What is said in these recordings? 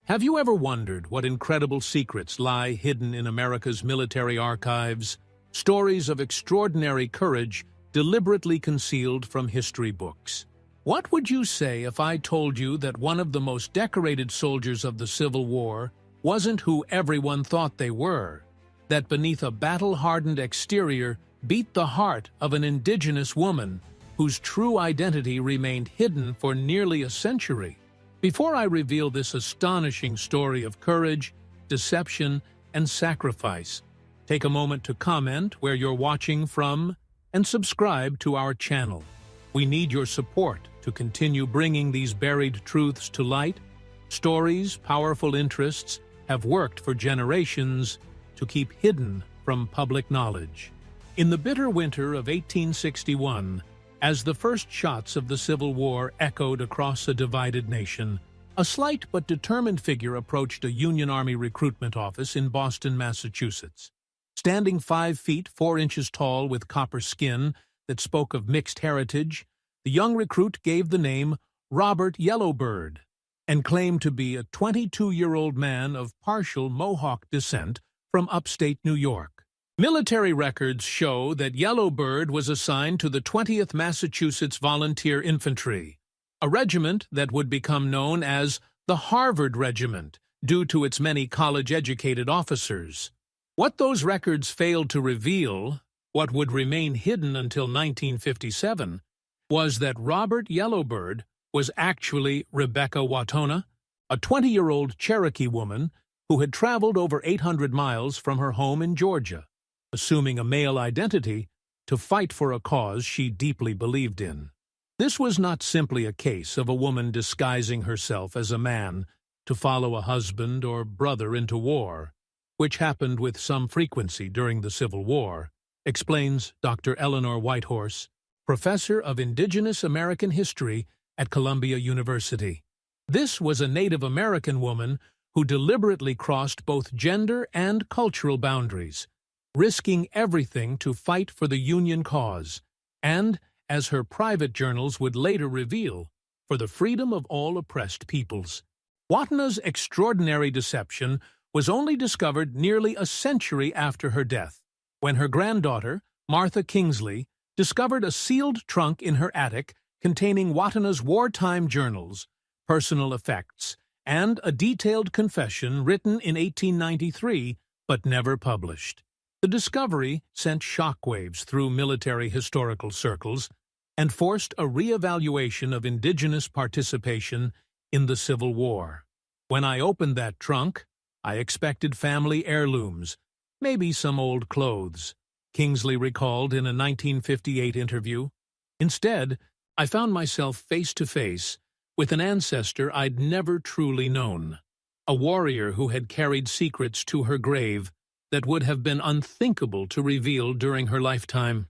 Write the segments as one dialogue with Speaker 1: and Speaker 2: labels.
Speaker 1: Have you ever wondered what incredible secrets lie hidden in America's military archives? Stories of extraordinary courage deliberately concealed from history books. What would you say if I told you that one of the most decorated soldiers of the Civil War wasn't who everyone thought they were? That beneath a battle-hardened exterior beat the heart of an indigenous woman whose true identity remained hidden for nearly a century? Before I reveal this astonishing story of courage, deception, and sacrifice, take a moment to comment where you're watching from and subscribe to our channel. We need your support to continue bringing these buried truths to light. Stories, powerful interests have worked for generations to keep hidden from public knowledge. In the bitter winter of 1861, as the first shots of the Civil War echoed across a divided nation, a slight but determined figure approached a Union Army recruitment office in Boston, Massachusetts. Standing 5 feet 4 inches tall with copper skin that spoke of mixed heritage, the young recruit gave the name Robert Yellowbird and claimed to be a 22-year-old man of partial Mohawk descent from upstate New York. Military records show that Yellowbird was assigned to the 20th Massachusetts Volunteer Infantry, a regiment that would become known as the Harvard Regiment due to its many college-educated officers. What those records failed to reveal, what would remain hidden until 1957, was that Robert Yellowbird was actually Rebecca Watona, a 20-year-old Cherokee woman who had traveled over 800 miles from her home in Georgia, assuming a male identity to fight for a cause she deeply believed in. This was not simply a case of a woman disguising herself as a man to follow a husband or brother into war, which happened with some frequency during the Civil War, explains Dr. Eleanor Whitehorse, professor of Indigenous American History at Columbia University. This was a Native American woman who deliberately crossed both gender and cultural boundaries, risking everything to fight for the Union cause, and, as her private journals would later reveal, for the freedom of all oppressed peoples. Watona's extraordinary deception was only discovered nearly a century after her death, when her granddaughter, Martha Kingsley, discovered a sealed trunk in her attic containing Watona's wartime journals, personal effects, and a detailed confession written in 1893 but never published. The discovery sent shockwaves through military historical circles and forced a re-evaluation of Indigenous participation in the Civil War. When I opened that trunk, I expected family heirlooms, maybe some old clothes, Kingsley recalled in a 1958 interview. Instead, I found myself face to face with an ancestor I'd never truly known, a warrior who had carried secrets to her grave that would have been unthinkable to reveal during her lifetime.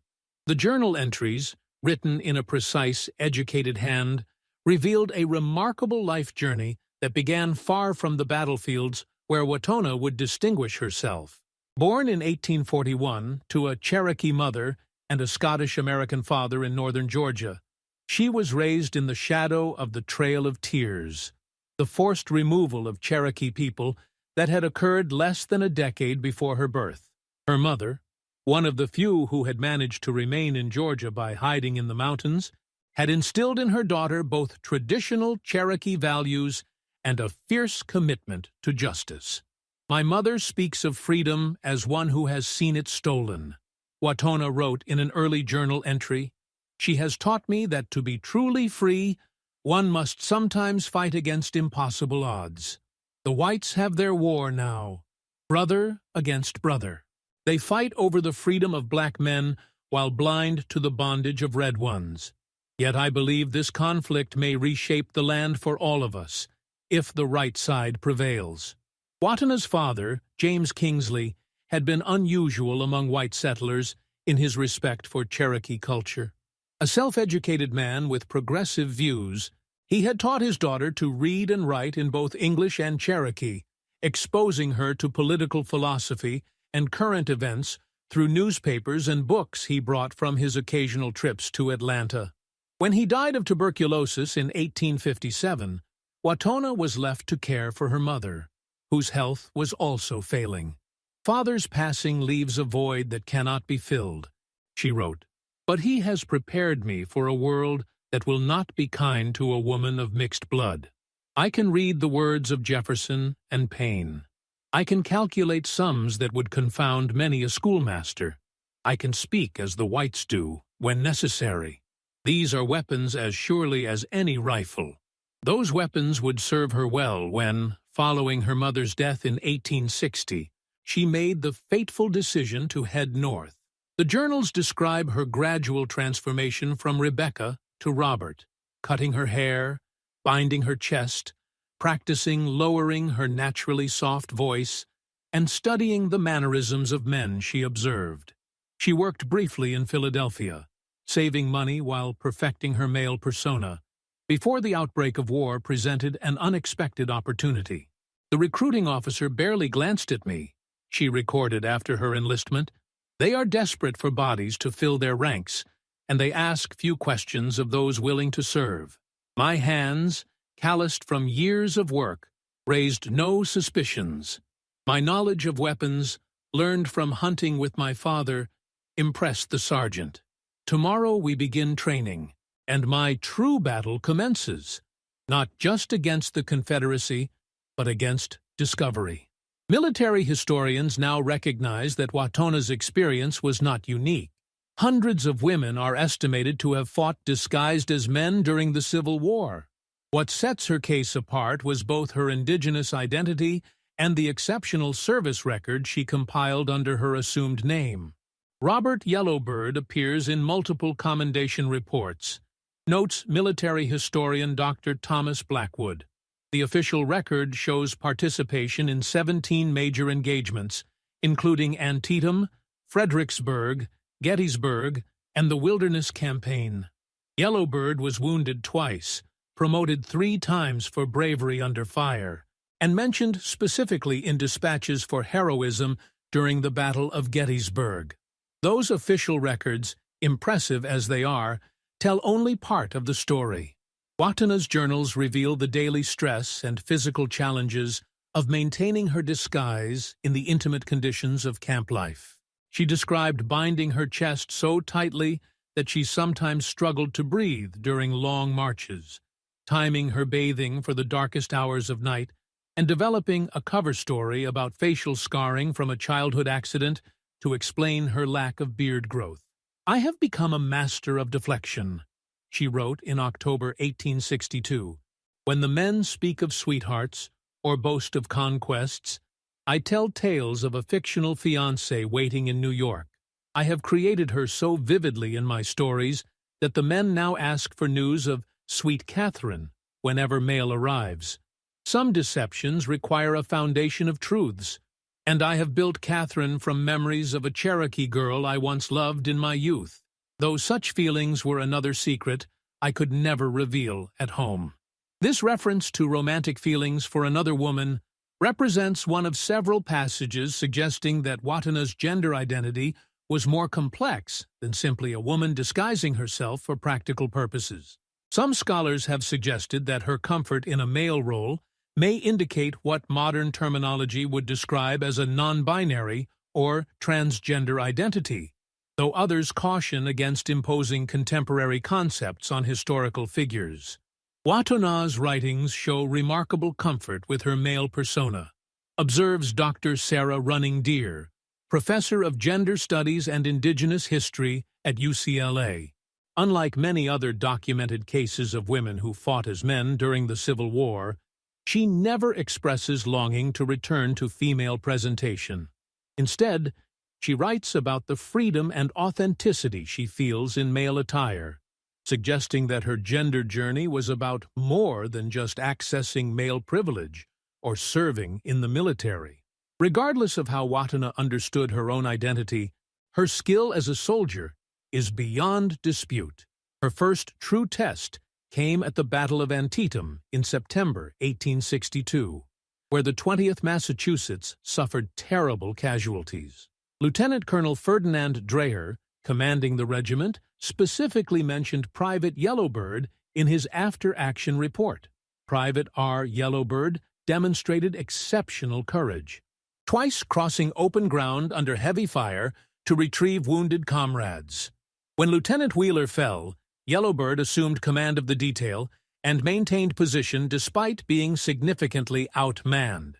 Speaker 1: The journal entries, written in a precise, educated hand, revealed a remarkable life journey that began far from the battlefields where Watona would distinguish herself. Born in 1841 to a Cherokee mother and a Scottish-American father in northern Georgia, she was raised in the shadow of the Trail of Tears, the forced removal of Cherokee people that had occurred less than a decade before her birth. Her mother, one of the few who had managed to remain in Georgia by hiding in the mountains, had instilled in her daughter both traditional Cherokee values and a fierce commitment to justice. "My mother speaks of freedom as one who has seen it stolen," Watona wrote in an early journal entry. "She has taught me that to be truly free, one must sometimes fight against impossible odds. The whites have their war now, brother against brother. They fight over the freedom of black men while blind to the bondage of red ones. Yet I believe this conflict may reshape the land for all of us, if the right side prevails." Watona's father, James Kingsley, had been unusual among white settlers in his respect for Cherokee culture. A self-educated man with progressive views, he had taught his daughter to read and write in both English and Cherokee, exposing her to political philosophy and current events through newspapers and books he brought from his occasional trips to Atlanta. When he died of tuberculosis in 1857, Watona was left to care for her mother, whose health was also failing. "Father's passing leaves a void that cannot be filled," she wrote, "but he has prepared me for a world that will not be kind to a woman of mixed blood. I can read the words of Jefferson and Paine. I can calculate sums that would confound many a schoolmaster. I can speak as the whites do, when necessary. These are weapons as surely as any rifle." Those weapons would serve her well when, following her mother's death in 1860, she made the fateful decision to head north. The journals describe her gradual transformation from Rebecca to Robert, cutting her hair, binding her chest, practicing lowering her naturally soft voice, and studying the mannerisms of men she observed. She worked briefly in Philadelphia, saving money while perfecting her male persona, before the outbreak of war presented an unexpected opportunity. "The recruiting officer barely glanced at me," she recorded after her enlistment. "They are desperate for bodies to fill their ranks, and they ask few questions of those willing to serve. My hands, calloused from years of work, raised no suspicions. My knowledge of weapons, learned from hunting with my father, impressed the sergeant. Tomorrow we begin training, and my true battle commences, not just against the Confederacy, but against discovery." Military historians now recognize that Watona's experience was not unique. Hundreds of women are estimated to have fought disguised as men during the Civil War. What sets her case apart was both her indigenous identity and the exceptional service record she compiled under her assumed name. Robert Yellowbird appears in multiple commendation reports, notes military historian Dr. Thomas Blackwood. The official record shows participation in 17 major engagements, including Antietam, Fredericksburg, Gettysburg, and the Wilderness Campaign. Yellowbird was wounded twice, promoted 3 times for bravery under fire, and mentioned specifically in dispatches for heroism during the Battle of Gettysburg. Those official records, impressive as they are, tell only part of the story. Watona's journals reveal the daily stress and physical challenges of maintaining her disguise in the intimate conditions of camp life. She described binding her chest so tightly that she sometimes struggled to breathe during long marches, timing her bathing for the darkest hours of night, and developing a cover story about facial scarring from a childhood accident to explain her lack of beard growth. "I have become a master of deflection," she wrote in October 1862. "When the men speak of sweethearts or boast of conquests, I tell tales of a fictional fiancée waiting in New York. I have created her so vividly in my stories that the men now ask for news of Sweet Catherine whenever mail arrives. Some deceptions require a foundation of truths, and I have built Catherine from memories of a Cherokee girl I once loved in my youth, though such feelings were another secret I could never reveal at home." This reference to romantic feelings for another woman represents one of several passages suggesting that Watona's gender identity was more complex than simply a woman disguising herself for practical purposes. Some scholars have suggested that her comfort in a male role may indicate what modern terminology would describe as a non-binary or transgender identity, though others caution against imposing contemporary concepts on historical figures. Watona's writings show remarkable comfort with her male persona, observes Dr. Sarah Running Deer, professor of gender studies and indigenous history at UCLA. Unlike many other documented cases of women who fought as men during the Civil War, she never expresses longing to return to female presentation. Instead, she writes about the freedom and authenticity she feels in male attire, suggesting that her gender journey was about more than just accessing male privilege or serving in the military. Regardless of how Watona understood her own identity, her skill as a soldier is beyond dispute. Her first true test came at the Battle of Antietam in September 1862, where the 20th Massachusetts suffered terrible casualties. Lieutenant Colonel Ferdinand Dreher, commanding the regiment, specifically mentioned Private Yellowbird in his after-action report. Private R. Yellowbird demonstrated exceptional courage, twice crossing open ground under heavy fire to retrieve wounded comrades. When Lieutenant Wheeler fell, Yellowbird assumed command of the detail and maintained position despite being significantly outmanned.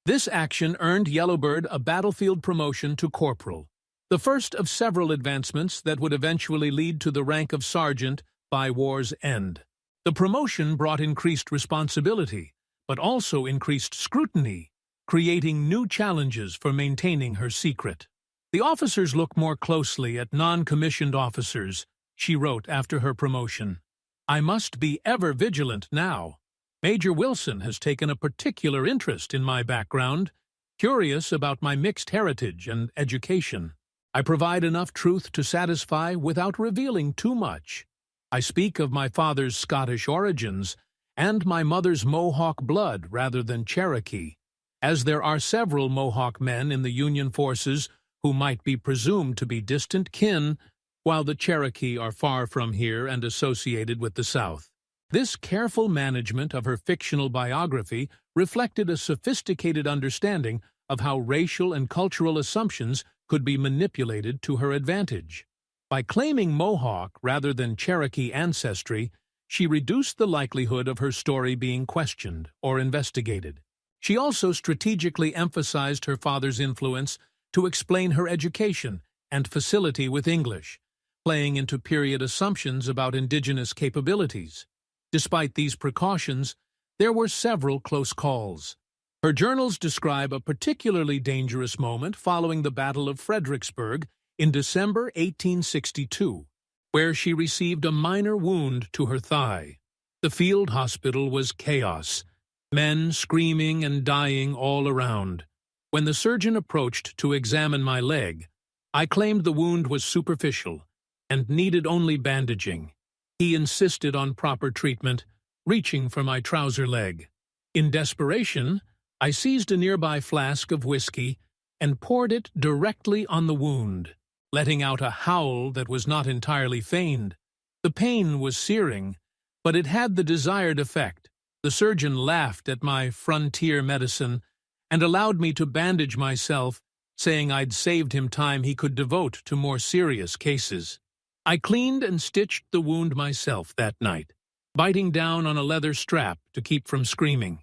Speaker 1: This action earned Yellowbird a battlefield promotion to corporal, the first of several advancements that would eventually lead to the rank of sergeant by war's end. The promotion brought increased responsibility, but also increased scrutiny, creating new challenges for maintaining her secret. The officers look more closely at non-commissioned officers, she wrote after her promotion. I must be ever vigilant now. Major Wilson has taken a particular interest in my background, curious about my mixed heritage and education. I provide enough truth to satisfy without revealing too much. I speak of my father's Scottish origins and my mother's Mohawk blood rather than Cherokee, as there are several Mohawk men in the Union forces who might be presumed to be distant kin, while the Cherokee are far from here and associated with the South. This careful management of her fictional biography reflected a sophisticated understanding of how racial and cultural assumptions could be manipulated to her advantage. By claiming Mohawk rather than Cherokee ancestry, she reduced the likelihood of her story being questioned or investigated. She also strategically emphasized her father's influence to explain her education and facility with English, playing into period assumptions about Indigenous capabilities. Despite these precautions, there were several close calls. Her journals describe a particularly dangerous moment following the Battle of Fredericksburg in December 1862, where she received a minor wound to her thigh. The field hospital was chaos, men screaming and dying all around. When the surgeon approached to examine my leg, I claimed the wound was superficial and needed only bandaging. He insisted on proper treatment, reaching for my trouser leg. In desperation, I seized a nearby flask of whiskey and poured it directly on the wound, letting out a howl that was not entirely feigned. The pain was searing, but it had the desired effect. The surgeon laughed at my frontier medicine and allowed me to bandage myself, saying I'd saved him time he could devote to more serious cases. I cleaned and stitched the wound myself that night, biting down on a leather strap to keep from screaming.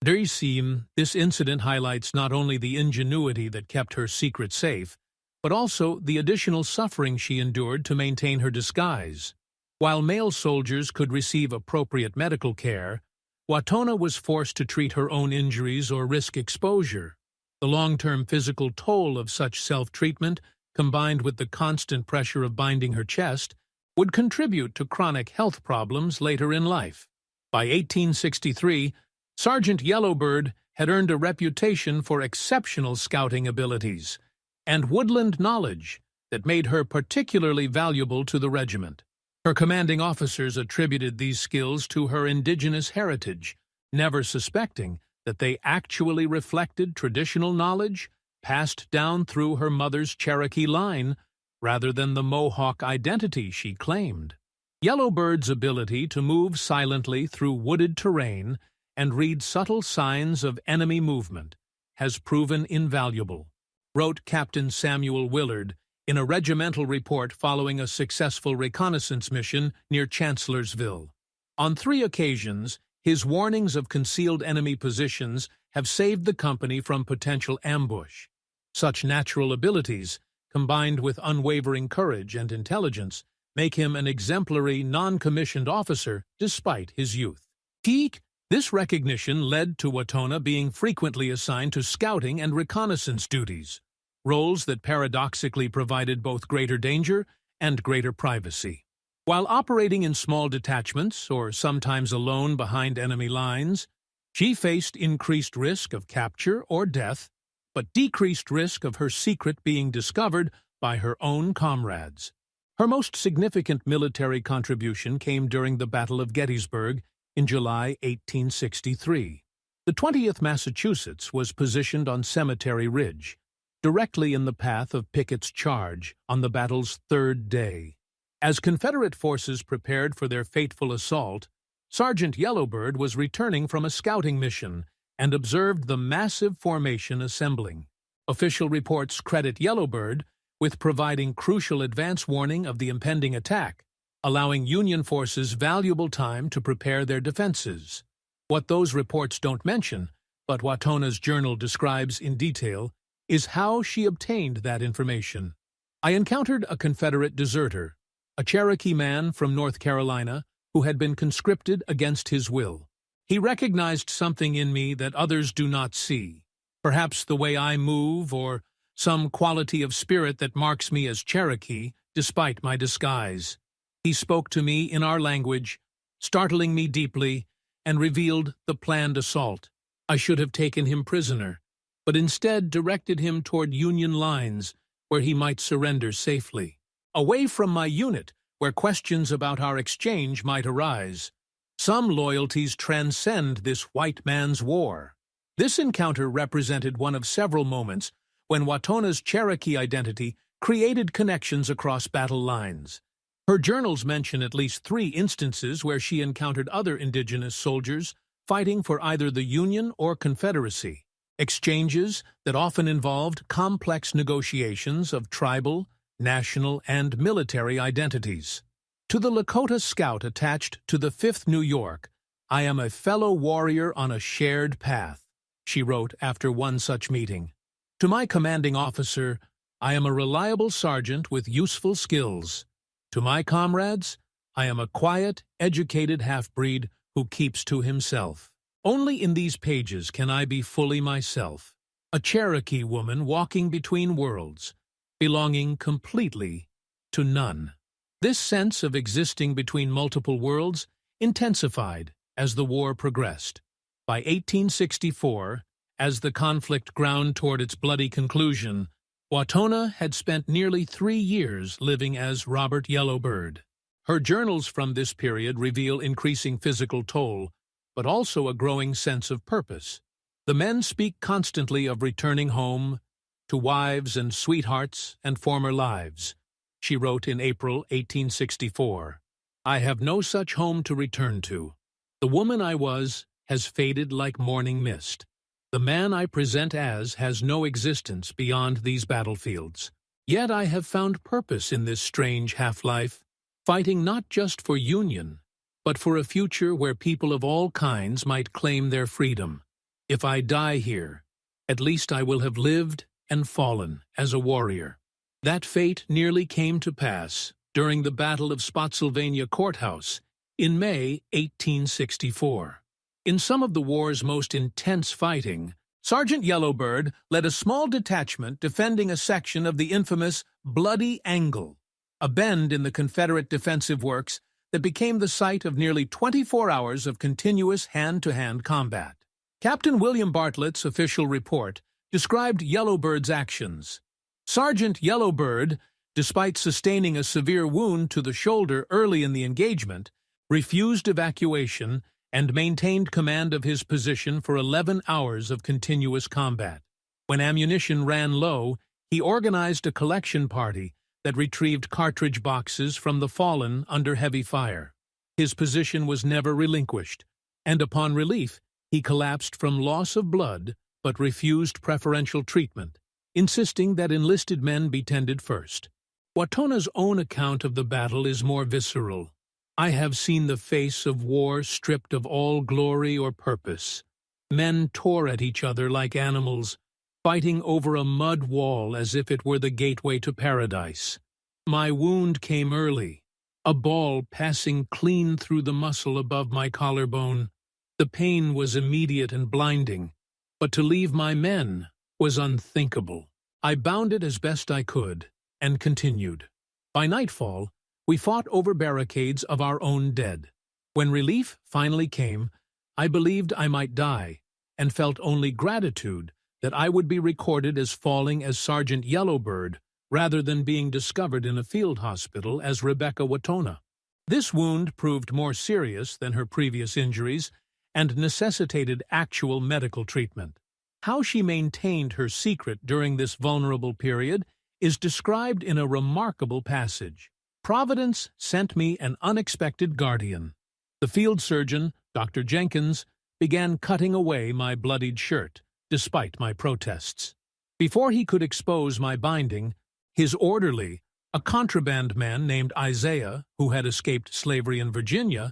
Speaker 1: This incident highlights not only the ingenuity that kept her secret safe, but also the additional suffering she endured to maintain her disguise. While male soldiers could receive appropriate medical care, Watona was forced to treat her own injuries or risk exposure. The long-term physical toll of such self-treatment, combined with the constant pressure of binding her chest, would contribute to chronic health problems later in life. By 1863, Sergeant Yellowbird had earned a reputation for exceptional scouting abilities and woodland knowledge that made her particularly valuable to the regiment. Her commanding officers attributed these skills to her indigenous heritage, never suspecting that they actually reflected traditional knowledge passed down through her mother's Cherokee line rather than the Mohawk identity she claimed. Yellowbird's ability to move silently through wooded terrain and read subtle signs of enemy movement has proven invaluable, wrote Captain Samuel Willard in a regimental report following a successful reconnaissance mission near Chancellorsville. On 3 occasions, his warnings of concealed enemy positions have saved the company from potential ambush. Such natural abilities, combined with unwavering courage and intelligence, make him an exemplary non-commissioned officer despite his youth. This recognition led to Watona being frequently assigned to scouting and reconnaissance duties, roles that paradoxically provided both greater danger and greater privacy. While operating in small detachments, or sometimes alone behind enemy lines, she faced increased risk of capture or death, but decreased risk of her secret being discovered by her own comrades. Her most significant military contribution came during the Battle of Gettysburg in July 1863. The 20th Massachusetts was positioned on Cemetery Ridge, directly in the path of Pickett's charge on the battle's 3rd day. As Confederate forces prepared for their fateful assault, Sergeant Yellowbird was returning from a scouting mission and observed the massive formation assembling. Official reports credit Yellowbird with providing crucial advance warning of the impending attack, allowing Union forces valuable time to prepare their defenses. What those reports don't mention, but Watona's journal describes in detail, is how she obtained that information. I encountered a Confederate deserter, a Cherokee man from North Carolina who had been conscripted against his will. He recognized something in me that others do not see, perhaps the way I move or some quality of spirit that marks me as Cherokee despite my disguise. He spoke to me in our language, startling me deeply, and revealed the planned assault. I should have taken him prisoner, but instead directed him toward Union lines where he might surrender safely. Away from my unit, where questions about our exchange might arise. Some loyalties transcend this white man's war. This encounter represented one of several moments when Watona's Cherokee identity created connections across battle lines. Her journals mention at least 3 instances where she encountered other Indigenous soldiers fighting for either the Union or Confederacy, exchanges that often involved complex negotiations of tribal, national, and military identities. To the Lakota scout attached to the 5th New York, I am a fellow warrior on a shared path, she wrote after one such meeting. To my commanding officer, I am a reliable sergeant with useful skills. To my comrades, I am a quiet, educated half-breed who keeps to himself. Only in these pages can I be fully myself, a Cherokee woman walking between worlds, belonging completely to none. This sense of existing between multiple worlds intensified as the war progressed. By 1864, as the conflict ground toward its bloody conclusion, Watona had spent nearly 3 years living as Robert Yellowbird. Her journals from this period reveal increasing physical toll, but also a growing sense of purpose. The men speak constantly of returning home, to wives and sweethearts and former lives. She wrote in April 1864, "I have no such home to return to. The woman I was has faded like morning mist. The man I present as has no existence beyond these battlefields. Yet I have found purpose in this strange half-life, fighting not just for union, but for a future where people of all kinds might claim their freedom. If I die here, at least I will have lived and fallen as a warrior." That fate nearly came to pass during the Battle of Spotsylvania Courthouse in May 1864. In some of the war's most intense fighting, Sergeant Yellowbird led a small detachment defending a section of the infamous Bloody Angle, a bend in the Confederate defensive works that became the site of nearly 24 hours of continuous hand-to-hand combat. Captain William Bartlett's official report described Yellowbird's actions. Sergeant Yellowbird, despite sustaining a severe wound to the shoulder early in the engagement, refused evacuation and maintained command of his position for 11 hours of continuous combat. When ammunition ran low, he organized a collection party that retrieved cartridge boxes from the fallen under heavy fire. His position was never relinquished, and upon relief, he collapsed from loss of blood but refused preferential treatment, insisting that enlisted men be tended first. Watona's own account of the battle is more visceral. "I have seen the face of war stripped of all glory or purpose. Men tore at each other like animals, fighting over a mud wall as if it were the gateway to paradise. My wound came early, a ball passing clean through the muscle above my collarbone. The pain was immediate and blinding, but to leave my men was unthinkable. I bounded as best I could, and continued. By nightfall, we fought over barricades of our own dead. When relief finally came, I believed I might die, and felt only gratitude that I would be recorded as falling as Sergeant Yellowbird, rather than being discovered in a field hospital as Rebecca Watona. This wound proved more serious than her previous injuries, and necessitated actual medical treatment. How she maintained her secret during this vulnerable period is described in a remarkable passage. "Providence sent me an unexpected guardian. The field surgeon, Dr. Jenkins, began cutting away my bloodied shirt, despite my protests. Before he could expose my binding, his orderly, a contraband man named Isaiah, who had escaped slavery in Virginia,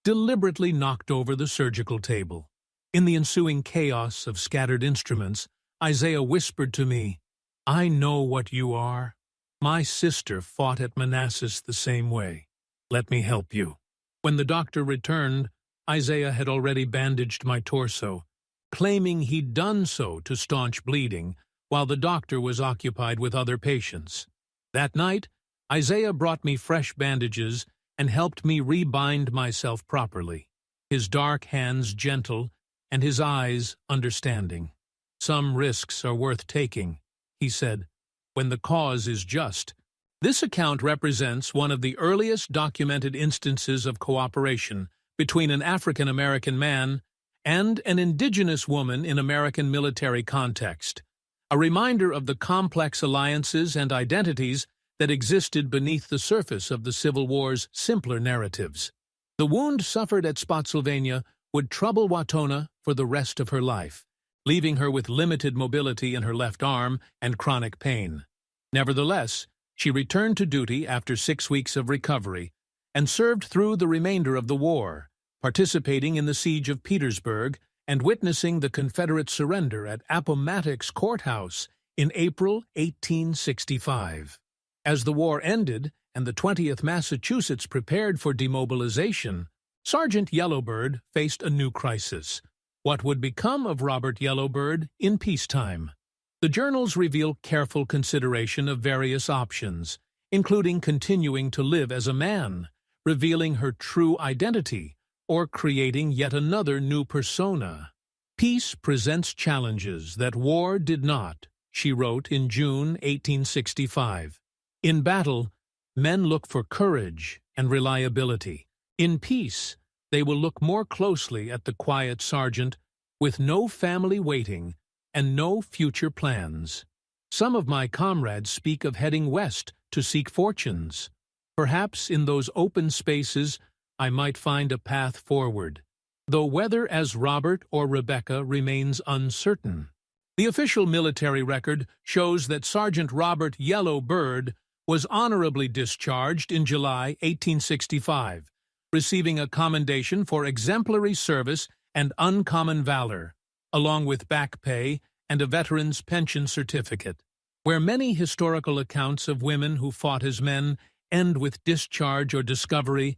Speaker 1: deliberately knocked over the surgical table. In the ensuing chaos of scattered instruments, Isaiah whispered to me, "I know what you are. My sister fought at Manassas the same way. Let me help you." When the doctor returned, Isaiah had already bandaged my torso, claiming he'd done so to staunch bleeding, while the doctor was occupied with other patients. That night, Isaiah brought me fresh bandages and helped me rebind myself properly, his dark hands gentle and his eyes understanding. "Some risks are worth taking," he said, "when the cause is just." This account represents one of the earliest documented instances of cooperation between an African-American man and an indigenous woman in American military context, a reminder of the complex alliances and identities that existed beneath the surface of the Civil War's simpler narratives. The wound suffered at Spotsylvania would trouble Watona for the rest of her life, leaving her with limited mobility in her left arm and chronic pain. Nevertheless, she returned to duty after 6 weeks of recovery and served through the remainder of the war, participating in the siege of Petersburg and witnessing the Confederate surrender at Appomattox Courthouse in April 1865. As the war ended and the 20th Massachusetts prepared for demobilization, Sergeant Yellowbird faced a new crisis. What would become of Robert Yellowbird in peacetime? The journals reveal careful consideration of various options, including continuing to live as a man, revealing her true identity, or creating yet another new persona. "Peace presents challenges that war did not," she wrote in June 1865. "In battle, men look for courage and reliability. In peace, they will look more closely at the quiet sergeant with no family waiting and no future plans. Some of my comrades speak of heading west to seek fortunes. Perhaps in those open spaces I might find a path forward, though whether as Robert or Rebecca remains uncertain." The official military record shows that Sergeant Robert Yellow Bird was honorably discharged in July 1865, receiving a commendation for exemplary service and uncommon valor, along with back pay and a veteran's pension certificate. Where many historical accounts of women who fought as men end with discharge or discovery,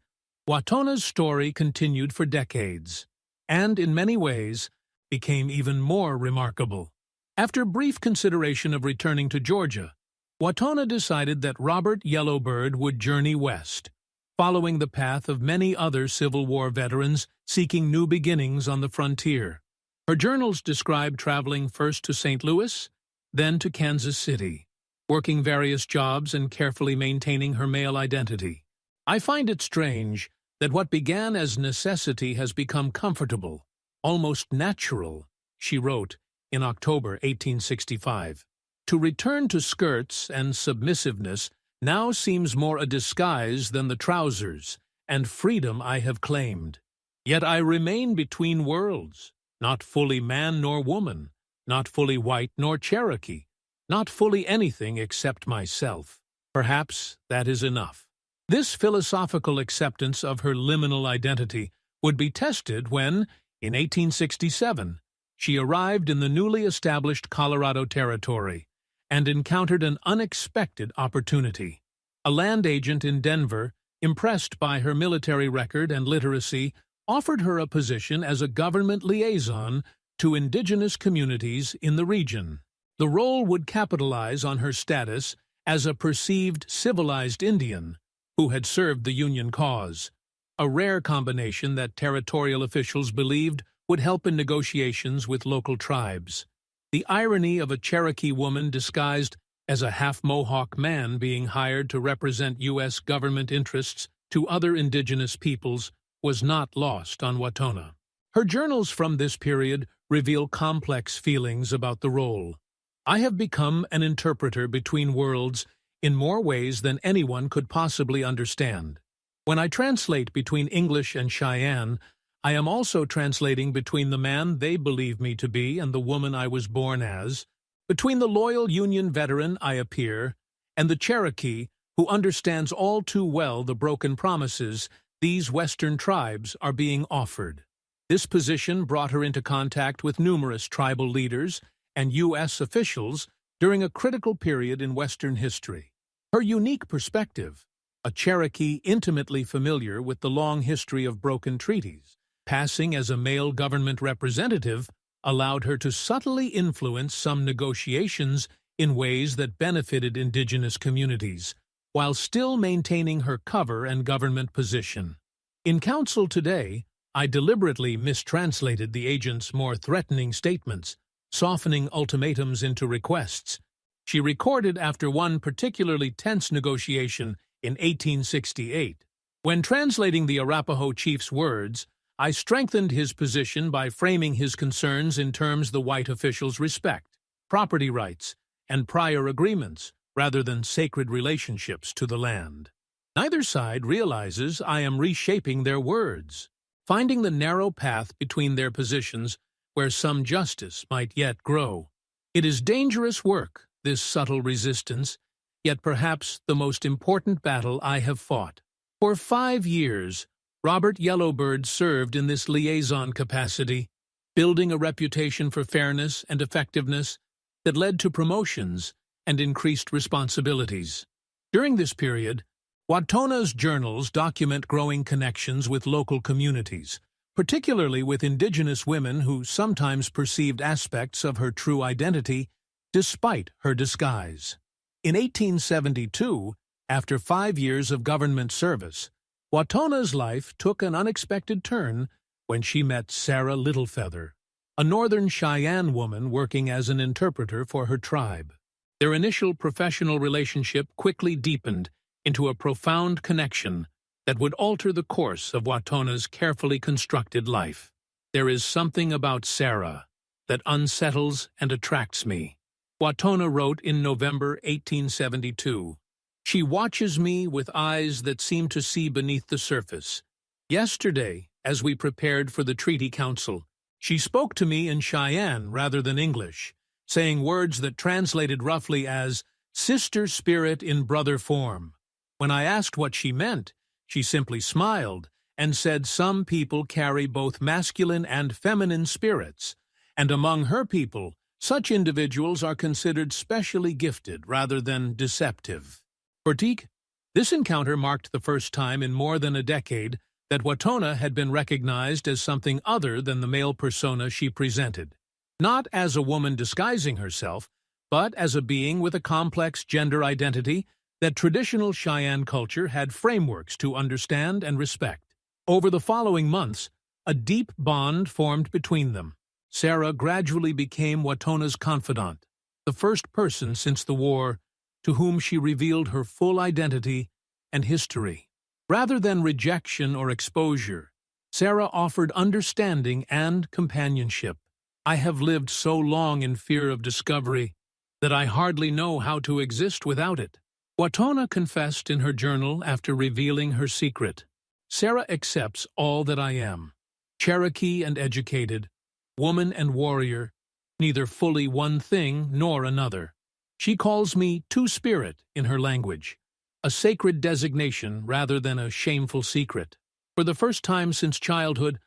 Speaker 1: Watona's story continued for decades, and in many ways became even more remarkable. After brief consideration of returning to Georgia, Watona decided that Robert Yellowbird would journey west, following the path of many other Civil War veterans seeking new beginnings on the frontier. Her journals describe traveling first to St. Louis, then to Kansas City, working various jobs and carefully maintaining her male identity. "I find it strange that what began as necessity has become comfortable, almost natural," she wrote in October 1865. "To return to skirts and submissiveness now seems more a disguise than the trousers and freedom I have claimed. Yet I remain between worlds, not fully man nor woman, not fully white nor Cherokee, not fully anything except myself. Perhaps that is enough." This philosophical acceptance of her liminal identity would be tested when, in 1867, she arrived in the newly established Colorado Territory and encountered an unexpected opportunity. A land agent in Denver, impressed by her military record and literacy, offered her a position as a government liaison to indigenous communities in the region. The role would capitalize on her status as a perceived civilized Indian who had served the Union cause, a rare combination that territorial officials believed would help in negotiations with local tribes. The irony of a Cherokee woman disguised as a half-Mohawk man being hired to represent U.S. government interests to other indigenous peoples was not lost on Watona. Her journals from this period reveal complex feelings about the role. "I have become an interpreter between worlds in more ways than anyone could possibly understand. When I translate between English and Cheyenne, I am also translating between the man they believe me to be and the woman I was born as, between the loyal Union veteran I appear and the Cherokee who understands all too well the broken promises these Western tribes are being offered. This position brought her into contact with numerous tribal leaders and U.S. officials during a critical period in Western history. Her unique perspective, a Cherokee intimately familiar with the long history of broken treaties, passing as a male government representative, allowed her to subtly influence some negotiations in ways that benefited Indigenous communities, while still maintaining her cover and government position. In council today, I deliberately mistranslated the agent's more threatening statements, softening ultimatums into requests. She recorded after one particularly tense negotiation in 1868. When translating the Arapaho chief's words, I strengthened his position by framing his concerns in terms the white officials respect, property rights, and prior agreements, rather than sacred relationships to the land. Neither side realizes I am reshaping their words, finding the narrow path between their positions where some justice might yet grow. It is dangerous work, this subtle resistance, yet perhaps the most important battle I have fought. For 5 years, Robert Yellowbird served in this liaison capacity, building a reputation for fairness and effectiveness that led to promotions and increased responsibilities. During this period, Watona's journals document growing connections with local communities, particularly with Indigenous women who sometimes perceived aspects of her true identity despite her disguise. In 1872, after 5 years of government service, Watona's life took an unexpected turn when she met Sarah Littlefeather, a northern Cheyenne woman working as an interpreter for her tribe. Their initial professional relationship quickly deepened into a profound connection that would alter the course of Watona's carefully constructed life. There is something about Sarah that unsettles and attracts me, Watona wrote in November 1872. She watches me with eyes that seem to see beneath the surface. Yesterday, as we prepared for the Treaty Council, she spoke to me in Cheyenne rather than English, saying words that translated roughly as sister spirit in brother form. When I asked what she meant, she simply smiled and said some people carry both masculine and feminine spirits, and among her people, such individuals are considered specially gifted rather than deceptive. For Teak, this encounter marked the first time in more than a decade that Watona had been recognized as something other than the male persona she presented. Not as a woman disguising herself, but as a being with a complex gender identity that traditional Cheyenne culture had frameworks to understand and respect. Over the following months, a deep bond formed between them. Sarah gradually became Watona's confidant, the first person since the war to whom she revealed her full identity and history. Rather than rejection or exposure, Sarah offered understanding and companionship. I have lived so long in fear of discovery that I hardly know how to exist without it. Watona confessed in her journal after revealing her secret. Sarah accepts all that I am, Cherokee and educated, woman and warrior, neither fully one thing nor another. She calls me Two-Spirit in her language, a sacred designation rather than a shameful secret. For the first time since childhood,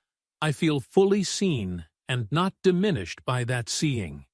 Speaker 1: I feel fully seen and not diminished by that seeing.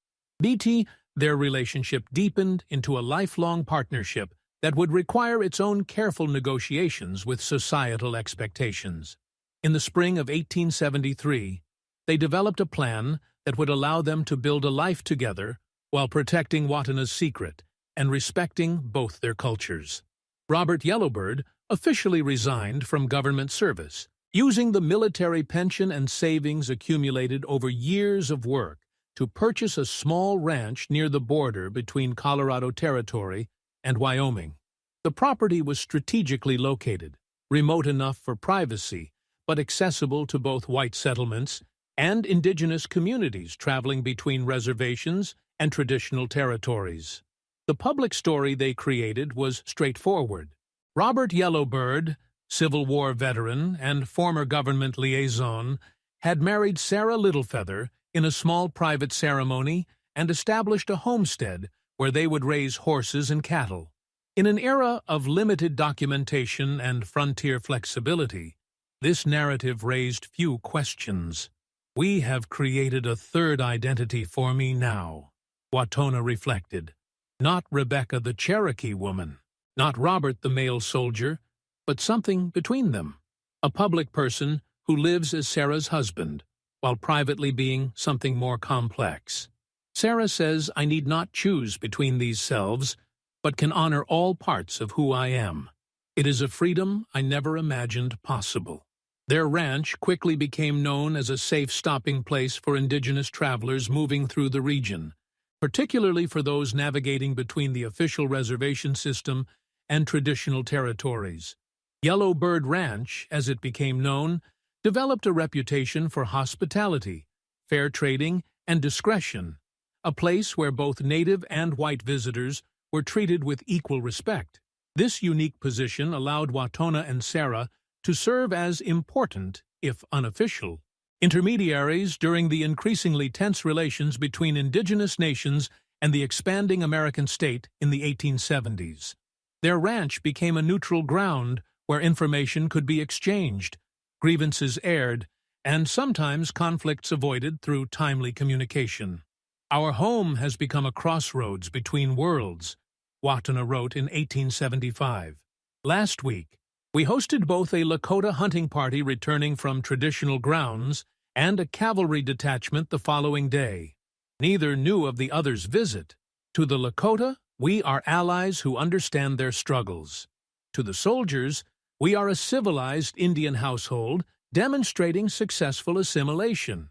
Speaker 1: BT, their relationship deepened into a lifelong partnership that would require its own careful negotiations with societal expectations. In the spring of 1873, they developed a plan that would allow them to build a life together while protecting Watona's secret and respecting both their cultures. Robert Yellowbird officially resigned from government service, using the military pension and savings accumulated over years of work to purchase a small ranch near the border between Colorado Territory and Wyoming. The property was strategically located, remote enough for privacy, but accessible to both white settlements and Indigenous communities traveling between reservations and traditional territories. The public story they created was straightforward. Robert Yellowbird, Civil War veteran and former government liaison, had married Sarah Littlefeather in a small private ceremony and established a homestead where they would raise horses and cattle. In an era of limited documentation and frontier flexibility, this narrative raised few questions. "We have created a third identity for me now," Watona reflected. Not Rebecca the Cherokee woman, not Robert the male soldier, but something between them. A public person who lives as Sarah's husband, while privately being something more complex. Sarah says I need not choose between these selves, but can honor all parts of who I am. It is a freedom I never imagined possible. Their ranch quickly became known as a safe stopping place for Indigenous travelers moving through the region, particularly for those navigating between the official reservation system and traditional territories. Yellow Bird Ranch, as it became known, developed a reputation for hospitality, fair trading, and discretion, a place where both native and white visitors were treated with equal respect. This unique position allowed Watona and Sarah to serve as important, if unofficial, intermediaries during the increasingly tense relations between Indigenous nations and the expanding American state in the 1870s. Their ranch became a neutral ground where information could be exchanged, grievances aired, and sometimes conflicts avoided through timely communication. "Our home has become a crossroads between worlds," Watona wrote in 1875. "Last week, we hosted both a Lakota hunting party returning from traditional grounds and a cavalry detachment the following day. Neither knew of the other's visit. To the Lakota, we are allies who understand their struggles. To the soldiers, we are a civilized Indian household demonstrating successful assimilation.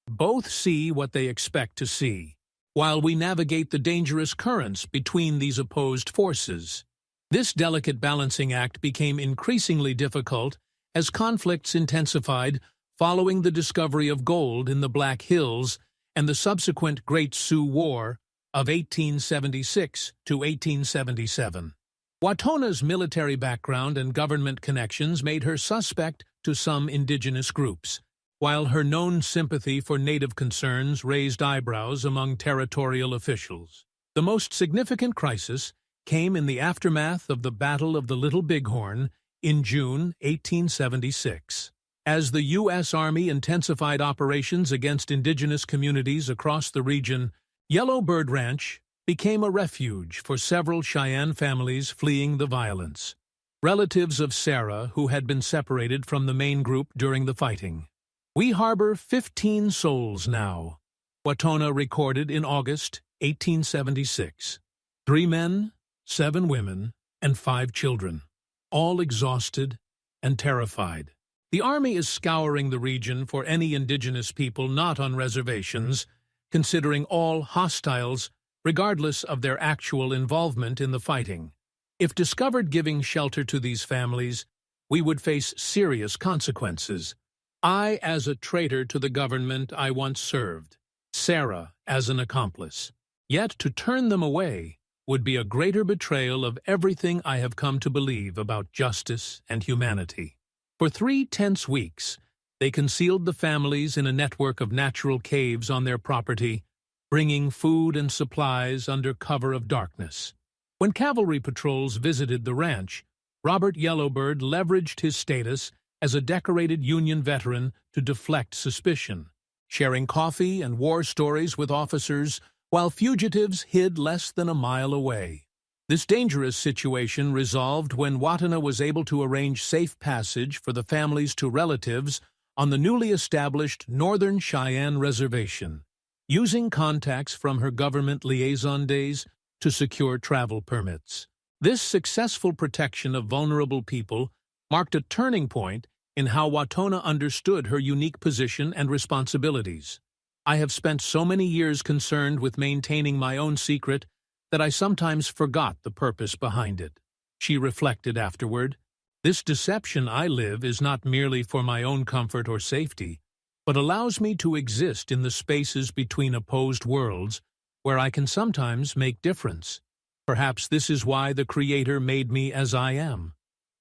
Speaker 1: Both see what they expect to see, while we navigate the dangerous currents between these opposed forces." This delicate balancing act became increasingly difficult as conflicts intensified following the discovery of gold in the Black Hills and the subsequent Great Sioux War of 1876 to 1877. Watona's military background and government connections made her suspect to some Indigenous groups, while her known sympathy for Native concerns raised eyebrows among territorial officials. The most significant crisis came in the aftermath of the Battle of the Little Bighorn in June 1876. As the U.S. Army intensified operations against Indigenous communities across the region, Yellow Bird Ranch became a refuge for several Cheyenne families fleeing the violence, relatives of Sarah who had been separated from the main group during the fighting. "We harbor 15 souls now," Watona recorded in August 1876. 3 men, 7 women, and 5 children, all exhausted and terrified. The Army is scouring the region for any Indigenous people not on reservations, considering all hostiles regardless of their actual involvement in the fighting. If discovered giving shelter to these families, we would face serious consequences. I as a traitor to the government I once served, Sarah as an accomplice. Yet to turn them away would be a greater betrayal of everything I have come to believe about justice and humanity. For 3 tense weeks, they concealed the families in a network of natural caves on their property, bringing food and supplies under cover of darkness. When cavalry patrols visited the ranch, Robert Yellowbird leveraged his status as a decorated Union veteran to deflect suspicion, sharing coffee and war stories with officers while fugitives hid less than a mile away. This dangerous situation resolved when Watona was able to arrange safe passage for the families to relatives on the newly established Northern Cheyenne Reservation, using contacts from her government liaison days to secure travel permits. This successful protection of vulnerable people marked a turning point in how Watona understood her unique position and responsibilities. "I have spent so many years concerned with maintaining my own secret that I sometimes forgot the purpose behind it," she reflected afterward. "This deception I live is not merely for my own comfort or safety, but allows me to exist in the spaces between opposed worlds where I can sometimes make difference. Perhaps this is why the Creator made me as I am,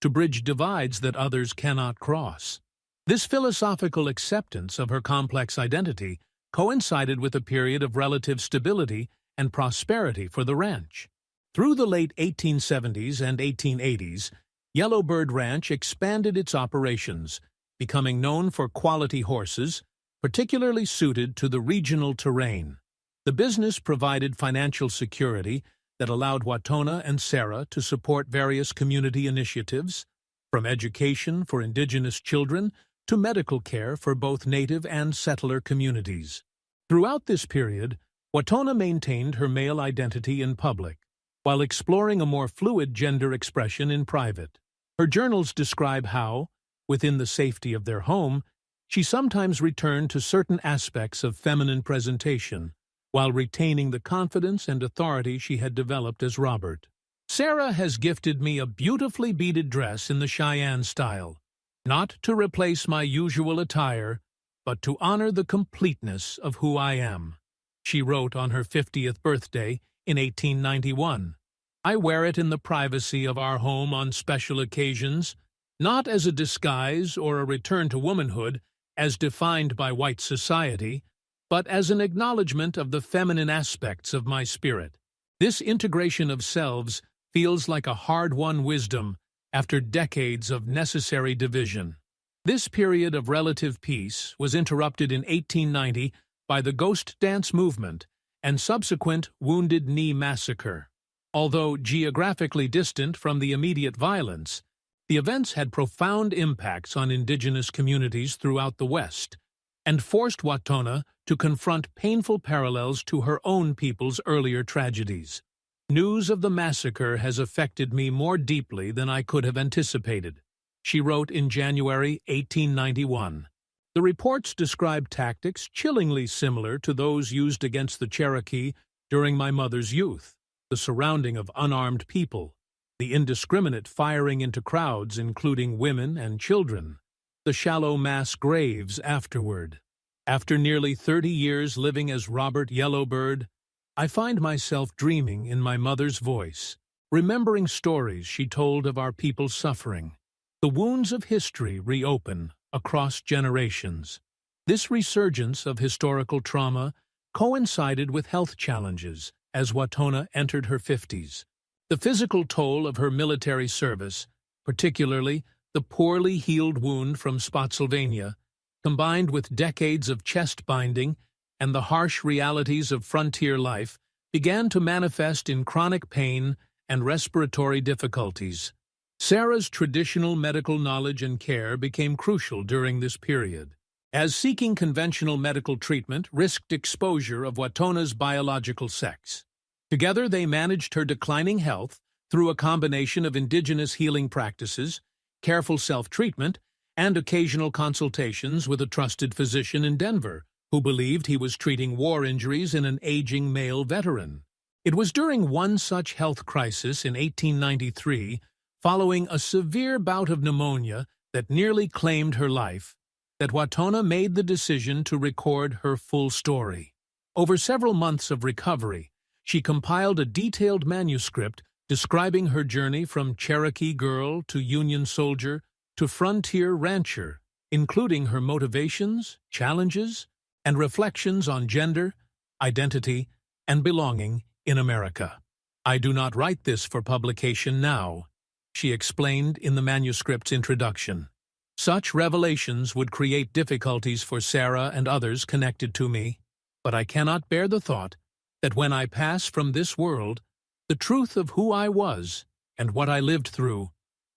Speaker 1: to bridge divides that others cannot cross. This philosophical acceptance of her complex identity coincided with a period of relative stability and prosperity for the ranch. Through the late 1870s and 1880s, Yellowbird Ranch expanded its operations, becoming known for quality horses, particularly suited to the regional terrain. The business provided financial security that allowed Watona and Sarah to support various community initiatives, from education for Indigenous children to medical care for both native and settler communities. Throughout this period, Watona maintained her male identity in public, while exploring a more fluid gender expression in private. Her journals describe how, within the safety of their home, she sometimes returned to certain aspects of feminine presentation, while retaining the confidence and authority she had developed as Robert. Sarah has gifted me a beautifully beaded dress in the Cheyenne style, not to replace my usual attire, but to honor the completeness of who I am. She wrote on her 50th birthday in 1891. I wear it in the privacy of our home on special occasions, not as a disguise or a return to womanhood, as defined by white society, but as an acknowledgement of the feminine aspects of my spirit. This integration of selves feels like a hard-won wisdom after decades of necessary division. This period of relative peace was interrupted in 1890 by the Ghost Dance movement and subsequent Wounded Knee Massacre. Although geographically distant from the immediate violence, the events had profound impacts on Indigenous communities throughout the West, and forced Watona to confront painful parallels to her own people's earlier tragedies. News of the massacre has affected me more deeply than I could have anticipated, she wrote in January 1891. The reports describe tactics chillingly similar to those used against the Cherokee during my mother's youth, the surrounding of unarmed people, the indiscriminate firing into crowds including women and children, the shallow mass graves afterward. After nearly 30 years living as Robert Yellowbird, I find myself dreaming in my mother's voice, remembering stories she told of our people's suffering. The wounds of history reopen across generations. This resurgence of historical trauma coincided with health challenges as Watona entered her 50s. The physical toll of her military service, particularly the poorly healed wound from Spotsylvania, combined with decades of chest binding and the harsh realities of frontier life, began to manifest in chronic pain and respiratory difficulties. Sarah's traditional medical knowledge and care became crucial during this period, as seeking conventional medical treatment risked exposure of Watona's biological sex. Together they managed her declining health through a combination of Indigenous healing practices, careful self-treatment, and occasional consultations with a trusted physician in Denver, who believed he was treating war injuries in an aging male veteran. It was during one such health crisis in 1893, following a severe bout of pneumonia that nearly claimed her life, that Watona made the decision to record her full story. Over several months of recovery, she compiled a detailed manuscript describing her journey from Cherokee girl to Union soldier to frontier rancher, including her motivations, challenges, and reflections on gender, identity, and belonging in America. I do not write this for publication now, she explained in the manuscript's introduction. Such revelations would create difficulties for Sarah and others connected to me, but I cannot bear the thought that when I pass from this world, the truth of who I was and what I lived through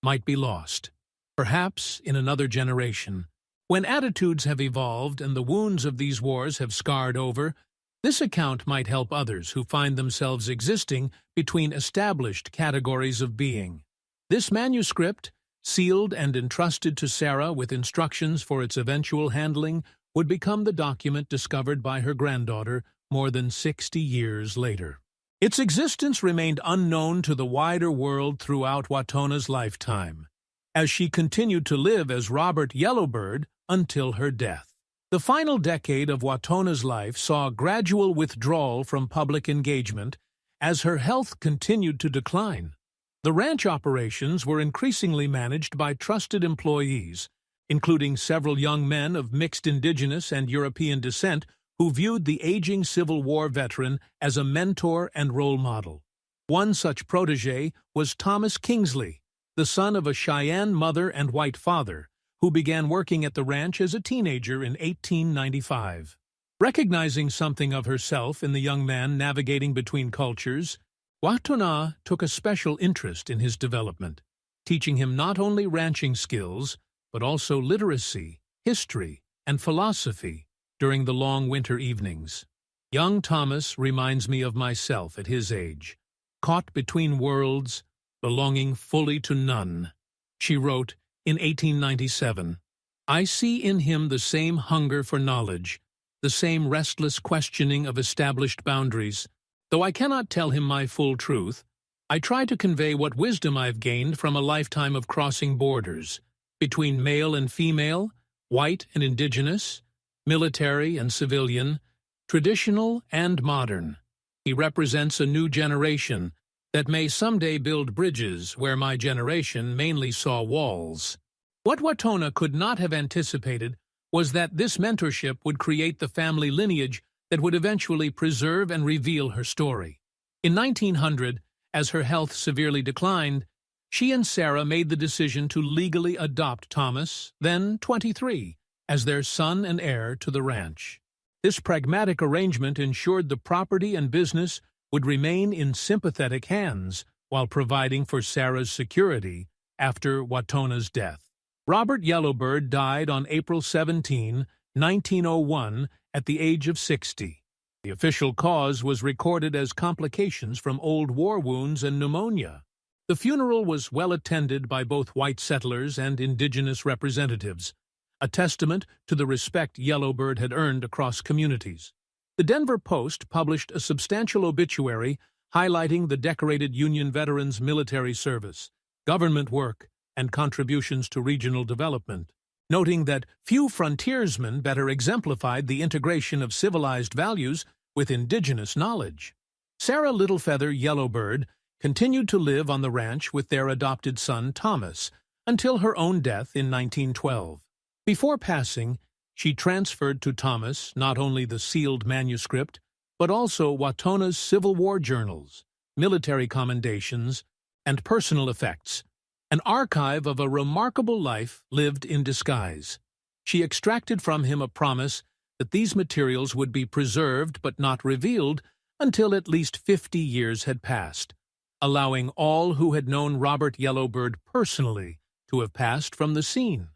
Speaker 1: might be lost. Perhaps in another generation, when attitudes have evolved and the wounds of these wars have scarred over, this account might help others who find themselves existing between established categories of being. This manuscript, sealed and entrusted to Sarah with instructions for its eventual handling, would become the document discovered by her granddaughter more than 60 years later. Its existence remained unknown to the wider world throughout Watona's lifetime, as she continued to live as Robert Yellowbird until her death. The final decade of Watona's life saw a gradual withdrawal from public engagement as her health continued to decline. The The ranch operations were increasingly managed by trusted employees, including several young men of mixed Indigenous and European descent who viewed the aging Civil War veteran as a mentor and role model. One such protege was Thomas Kingsley, the son of a Cheyenne mother and white father, who began working at the ranch as a teenager in 1895. Recognizing something of herself in the young man navigating between cultures, Watona took a special interest in his development, teaching him not only ranching skills, but also literacy, history, and philosophy during the long winter evenings. Young Thomas reminds me of myself at his age, caught between worlds, belonging fully to none. She wrote in 1897, "I see in him the same hunger for knowledge, the same restless questioning of established boundaries. Though I cannot tell him my full truth, I try to convey what wisdom I've gained from a lifetime of crossing borders, between male and female, white and Indigenous, military and civilian, traditional and modern. He represents a new generation that may someday build bridges where my generation mainly saw walls." What Watona could not have anticipated was that this mentorship would create the family lineage that would eventually preserve and reveal her story. In 1900, as her health severely declined, she and Sarah made the decision to legally adopt Thomas, then 23, as their son and heir to the ranch. This pragmatic arrangement ensured the property and business would remain in sympathetic hands while providing for Sarah's security after Watona's death. Robert Yellowbird died on April 17, 1901, at the age of 60. The official cause was recorded as complications from old war wounds and pneumonia. The funeral was well attended by both white settlers and Indigenous representatives, a testament to the respect Yellowbird had earned across communities. The Denver Post published a substantial obituary highlighting the decorated Union veteran's military service, government work, and contributions to regional development, noting that few frontiersmen better exemplified the integration of civilized values with Indigenous knowledge. Sarah Littlefeather Yellowbird continued to live on the ranch with their adopted son Thomas until her own death in 1912. Before passing, she transferred to Thomas not only the sealed manuscript, but also Watona's Civil War journals, military commendations, and personal effects, an archive of a remarkable life lived in disguise. She extracted from him a promise that these materials would be preserved but not revealed until at least 50 years had passed, allowing all who had known Robert Yellowbird personally to have passed from the scene.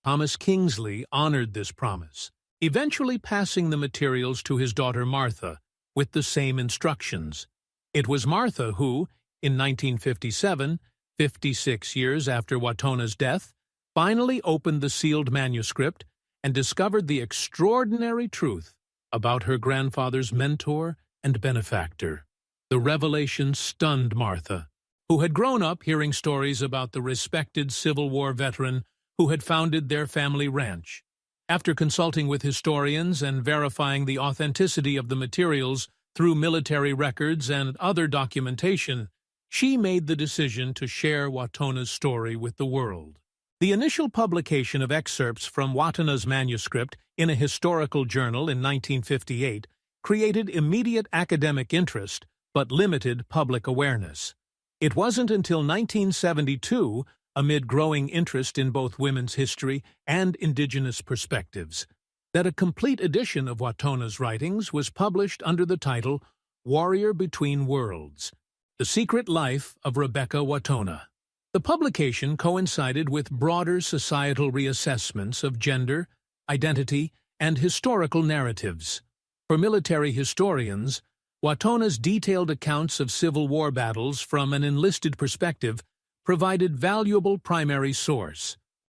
Speaker 1: Thomas Kingsley honored this promise, eventually passing the materials to his daughter Martha with the same instructions. It was Martha who, in 1957, 56 years after Watona's death, finally opened the sealed manuscript and discovered the extraordinary truth about her grandfather's mentor and benefactor. The revelation stunned Martha, who had grown up hearing stories about the respected Civil War veteran who had founded their family ranch. After consulting with historians and verifying the authenticity of the materials through military records and other documentation, she made the decision to share Watona's story with the world. The initial publication of excerpts from Watona's manuscript in a historical journal in 1958 created immediate academic interest but limited public awareness. It wasn't until 1972, amid growing interest in both women's history and Indigenous perspectives, that a complete edition of Watona's writings was published under the title Warrior Between Worlds: The Secret Life of Rebecca Watona. The publication coincided with broader societal reassessments of gender, identity, and historical narratives. For military historians, Watona's detailed accounts of Civil War battles from an enlisted perspective provided valuable primary source,